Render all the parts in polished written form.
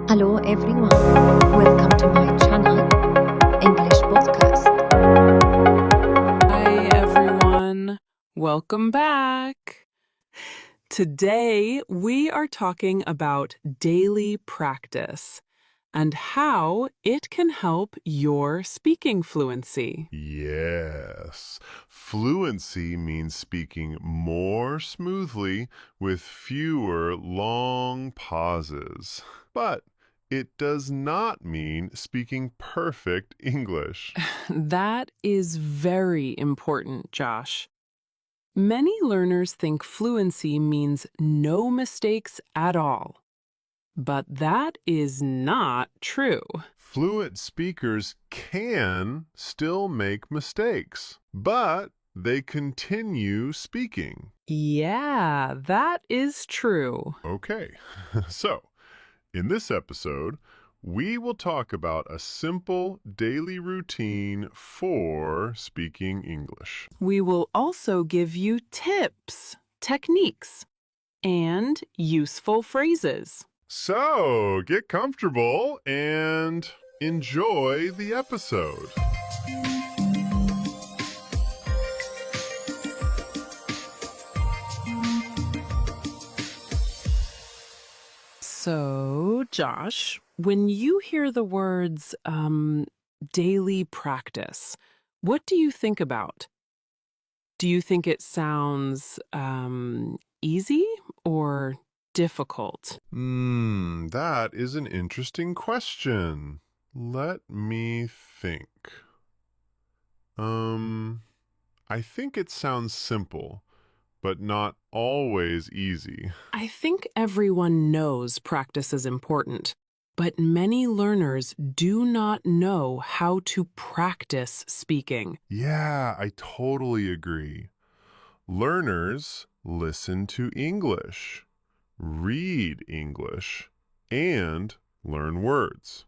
Hello everyone, welcome to my channel, English Podcast. Hi everyone, welcome back. Today we are talking about daily practice and how it can help your speaking fluency. Yes. Fluency means speaking more smoothly with fewer long pauses. But it does not mean speaking perfect English. That is very important, Josh. Many learners think fluency means no mistakes at all, but that is not true. Fluent speakers can still make mistakes, but they continue speaking. Yeah, that is true. Okay, so in this episode, we will talk about a simple daily routine for speaking English. We will also give you tips, techniques, and useful phrases. So get comfortable and enjoy the episode. So, Josh, when you hear the words daily practice, what do you think about? Do you think it sounds easy or difficult? That is an interesting question. Let me think. I think it sounds simple, but not always easy. I think everyone knows practice is important, but many learners do not know how to practice speaking. Yeah, I totally agree. Learners listen to English, read English, and learn words.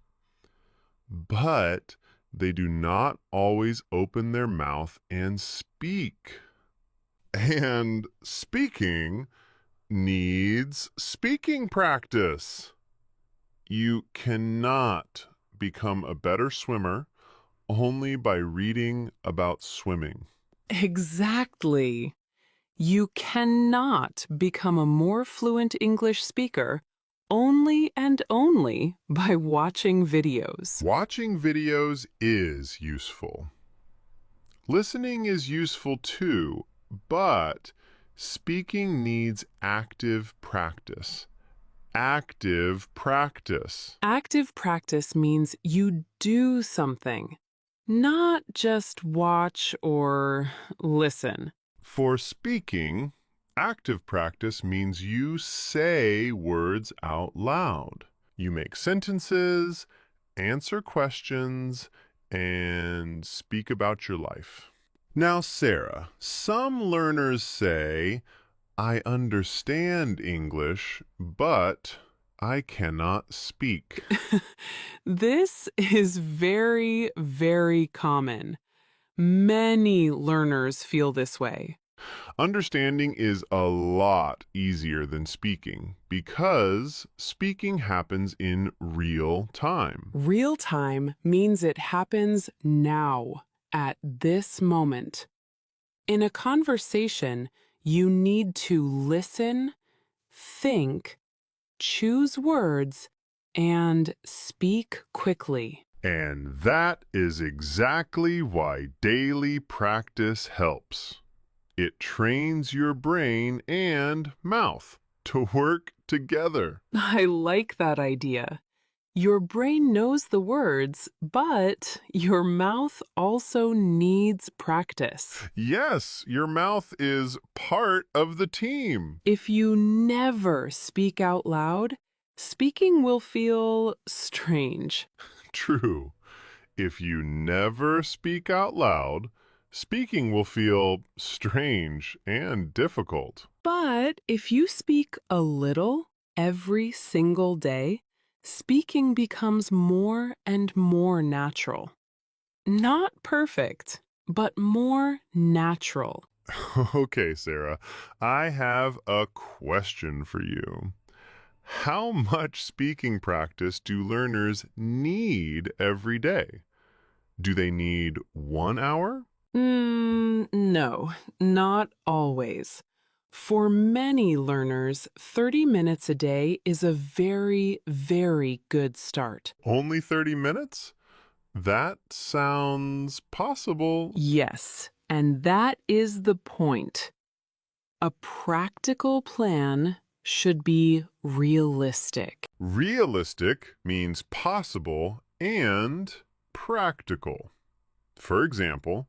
But they do not always open their mouth and speak. And speaking needs speaking practice. You cannot become a better swimmer only by reading about swimming. Exactly. You cannot become a more fluent English speaker only and only by watching videos. Watching videos is useful. Listening is useful too, but speaking needs active practice. Active practice. Active practice means you do something, not just watch or listen. For speaking, active practice means you say words out loud. You make sentences, answer questions, and speak about your life. Now, Sarah, some learners say, I understand English, but I cannot speak. This is very, very common. Many learners feel this way. Understanding is a lot easier than speaking because speaking happens in real time. Real time means it happens now, at this moment. In a conversation, you need to listen, think, choose words, and speak quickly. And that is exactly why daily practice helps. It trains your brain and mouth to work together. I like that idea. Your brain knows the words, but your mouth also needs practice. Yes, your mouth is part of the team. If you never speak out loud, speaking will feel strange. True. If you never speak out loud, speaking will feel strange and difficult. But if you speak a little every single day, speaking becomes more and more natural. Not perfect, but more natural. Okay, Sarah, I have a question for you. How much speaking practice do learners need every day? Do they need 1 hour? No, not always. For many learners, 30 minutes a day is a very, very good start. Only 30 minutes? That sounds possible. Yes, and that is the point. A practical plan should be realistic. Realistic means possible and practical. For example,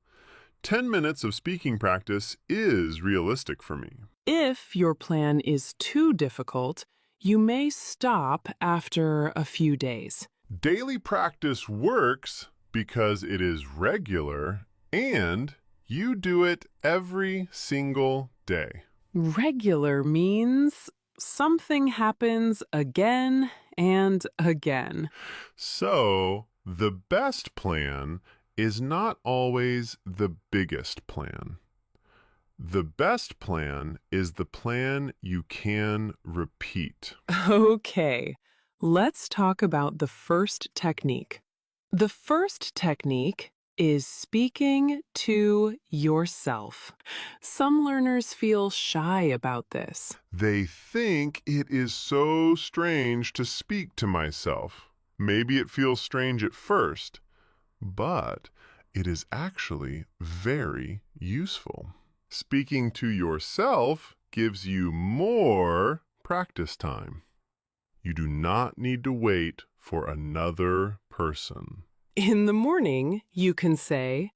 10 minutes of speaking practice is realistic for me. If your plan is too difficult, you may stop after a few days. Daily practice works because it is regular and you do it every single day. Regular means something happens again and again. So, the best plan is not always the biggest plan. The best plan is the plan you can repeat. Okay, let's talk about the first technique. The first technique is speaking to yourself. Some learners feel shy about this. They think it is so strange to speak to myself. Maybe it feels strange at first, but it is actually very useful. Speaking to yourself gives you more practice time. You do not need to wait for another person. In the morning, you can say,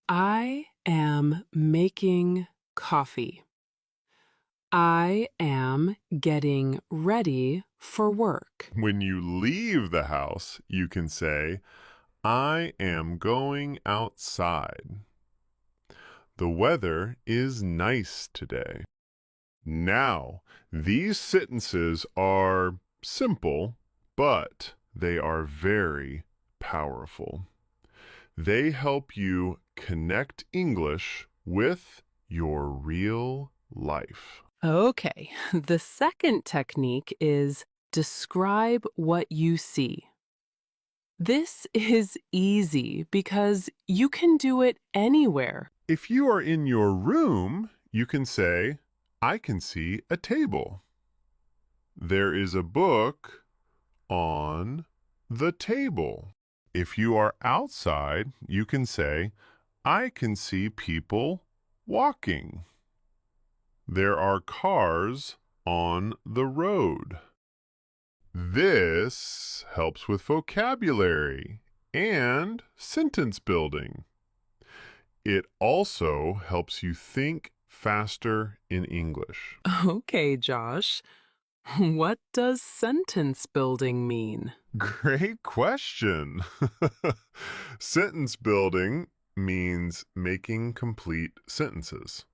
I am making coffee. I am getting ready for work. When you leave the house, you can say, I am going outside. The weather is nice today. Now, these sentences are simple, but they are very powerful. They help you connect English with your real life. Okay, the second technique is describe what you see. This is easy because you can do it anywhere. If you are in your room, you can say, I can see a table. There is a book on the table. If you are outside, you can say, I can see people walking. There are cars on the road. This helps with vocabulary and sentence building. It also helps you think faster in English. Okay, Josh. What does sentence building mean? Great question. Sentence building means making complete sentences.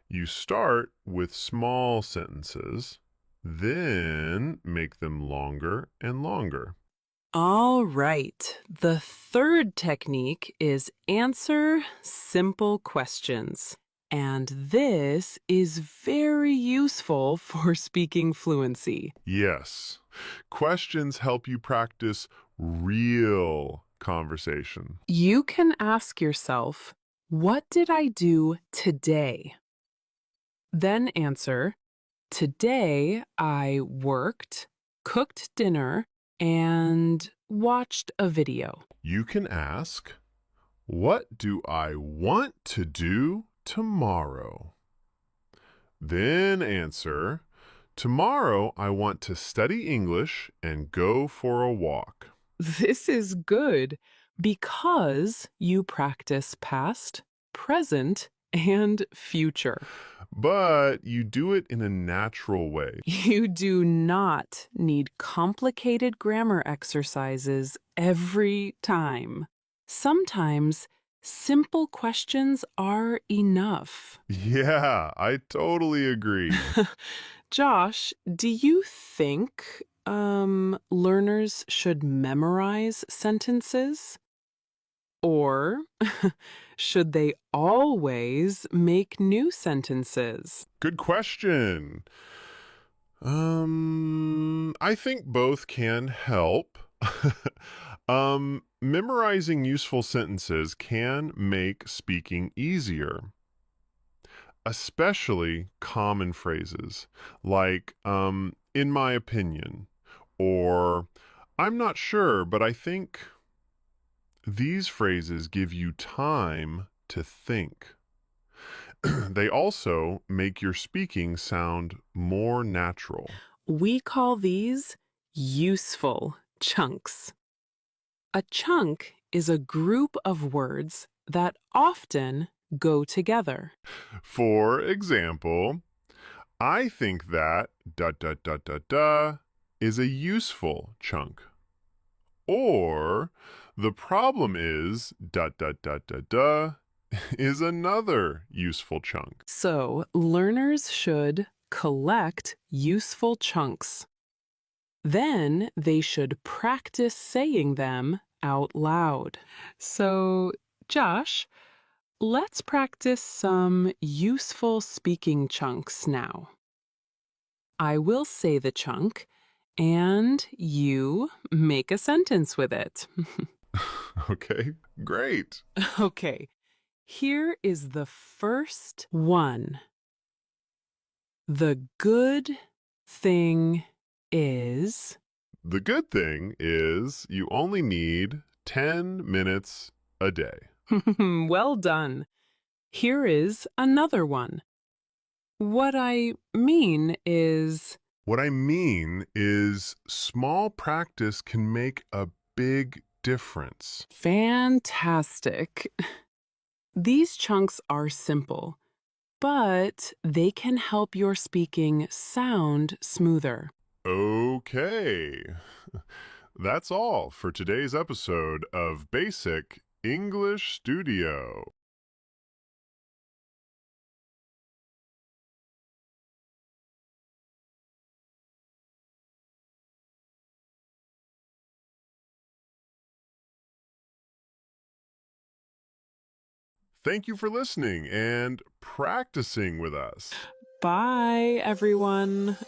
You start with small sentences, then make them longer and longer. All right. The third technique is answer simple questions. And this is very useful for speaking fluency. Yes, questions help you practice real conversation. You can ask yourself, what did I do today? Then answer, today I worked, cooked dinner, and watched a video. You can ask, what do I want to do tomorrow? Then answer, tomorrow I want to study English and go for a walk. This is good because you practice past, present, and future. But you do it in a natural way. You do not need complicated grammar exercises every time. Sometimes simple questions are enough. Yeah, I totally agree. Josh, do you think learners should memorize sentences? Or should they always make new sentences? Good question. I think both can help. Memorizing useful sentences can make speaking easier, especially common phrases like, in my opinion, or I'm not sure, but I think. These phrases give you time to think. They also make your speaking sound more natural. We call these useful chunks. A chunk is a group of words that often go together. For example, I think that is a useful chunk. Or the problem is is another useful chunk. So, learners should collect useful chunks. Then they should practice saying them out loud. So, Josh, let's practice some useful speaking chunks now. I will say the chunk, and you make a sentence with it. Okay, great. Okay, here is the first one. The good thing is. The good thing is you only need 10 minutes a day. Well done. Here is another one. What I mean is. What I mean is small practice can make a big difference. Fantastic. These chunks are simple, but they can help your speaking sound smoother. Okay. That's all for today's episode of Basic English Studio. Thank you for listening and practicing with us. Bye, everyone.